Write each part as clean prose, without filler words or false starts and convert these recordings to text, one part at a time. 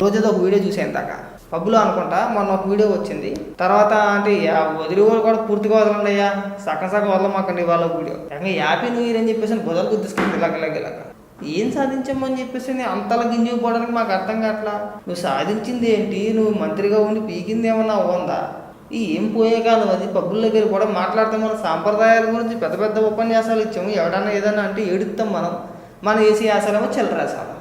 రోజేదో ఒక వీడియో చూసాను దాకా పబ్బులో అనుకుంటా మొన్న ఒక వీడియో వచ్చింది. తర్వాత అంటే వదిలి కూడా పూర్తిగా వదలండి అయ్యా, సగం సగం వదలమాకండి వాళ్ళ వీడియో. ఇంకా హ్యాపీ న్యూ ఇయర్ అని చెప్పేసి బుధలు గుద్దుసుకుంది ఇలాగ ఏం సాధించమని చెప్పేసి అంతలా గింజుకుపోవడానికి మాకు అర్థం కావట్లా. నువ్వు సాధించింది ఏంటి? నువ్వు మంత్రిగా ఉండి పీకింది ఏమన్నా ఉందా? ఏం పోయే కాలం అది. పబ్బుల దగ్గర కూడా మాట్లాడితే మన సాంప్రదాయాల గురించి పెద్ద పెద్ద ఉపన్యాసాలు ఇచ్చాము. ఎవడన్నా ఏదన్నా అంటే ఏడుస్తాం మనం వేసి వేసాలేమో చిల్లరేసాలి.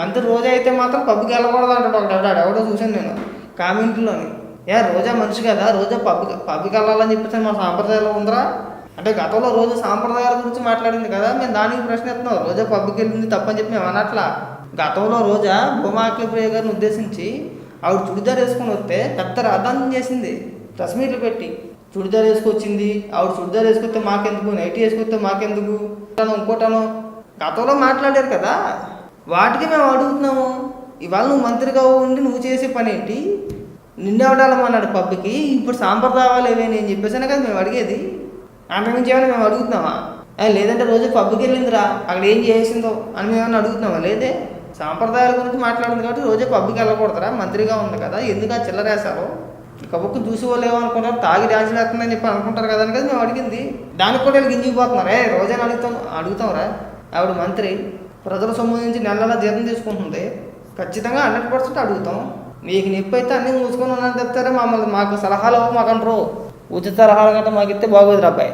మంత్రి రోజా అయితే మాత్రం పబ్కి వెళ్ళకూడదు అంటాడు ఒకటి. ఎవడో చూశాను నేను కామెంట్లోని. రోజా మనిషి కదా, రోజా పబ్కి వెళ్ళాలని చెప్పేసి మన సాంప్రదాయాలు ఉందరా అంటే గతంలో రోజు సాంప్రదాయాల గురించి మాట్లాడింది కదా, మేము దానికి ప్రశ్న ఎత్తున్నాం. రోజా పబ్కి వెళ్ళింది తప్పని చెప్పి మేము అనట్లా. గతంలో రోజా భూమాకలి ప్రియ గారిని ఉద్దేశించి ఆవిడ చుడిదార్ వేసుకొని వస్తే పెద్ద రాద్ధాంతం చేసింది. ప్రెస్ మీట్లు పెట్టి చుడిదార్ వేసుకొచ్చింది. ఆవిడ చుడిదార్ వేసుకొస్తే మాకెందుకు, నైటీ వేసుకొస్తే మాకెందుకు, ఇంకోటను గతంలో మాట్లాడారు కదా. వాటికి మేము అడుగుతున్నాము. ఇవాళ నువ్వు మంత్రిగా ఉండి నువ్వు చేసే పని ఏంటి? నిన్నెవడాలమన్నాడు పబ్కి. ఇప్పుడు సాంప్రదాయాలు ఏవైనా నేను చెప్పేసాను కదా మేము అడిగేది. అంతకుమించి ఏమైనా మేము అడుగుతున్నామా? లేదంటే రోజు పబ్కి వెళ్ళిందిరా అక్కడ ఏం చేసిందో అని మేము ఏమైనా అడుగుతున్నామా? లేదే. సాంప్రదాయాల గురించి మాట్లాడింది కాబట్టి రోజే పబ్కి వెళ్ళకూడదురా, మంత్రిగా ఉంది కదా, ఎందుకు ఆ చిల్లరేసాలో కబుక్కు చూసి వాళ్ళు ఏమనుకుంటారు, తాగి డ్యాన్సులు వేస్తుందని చెప్పి అనుకుంటారు కదా అని కదా మేము అడిగింది. దానికి కూడా వీళ్ళు గింజిపోతున్నారు. రోజాని అడుగుతాంరా ఆవిడ మంత్రి, ప్రజల సంబంధించి నెలలా జీతం తీసుకుంటుంది, ఖచ్చితంగా 100% అడుగుతాం. మీకు నొప్పి అయితే అన్నీ మూసుకొని ఉన్నాను చెప్తారే, మాకు సలహాలు మాకంటారు. ఉచిత సలహాలు గట్రా మాకు ఇస్తే బాగోదురా అబ్బాయి.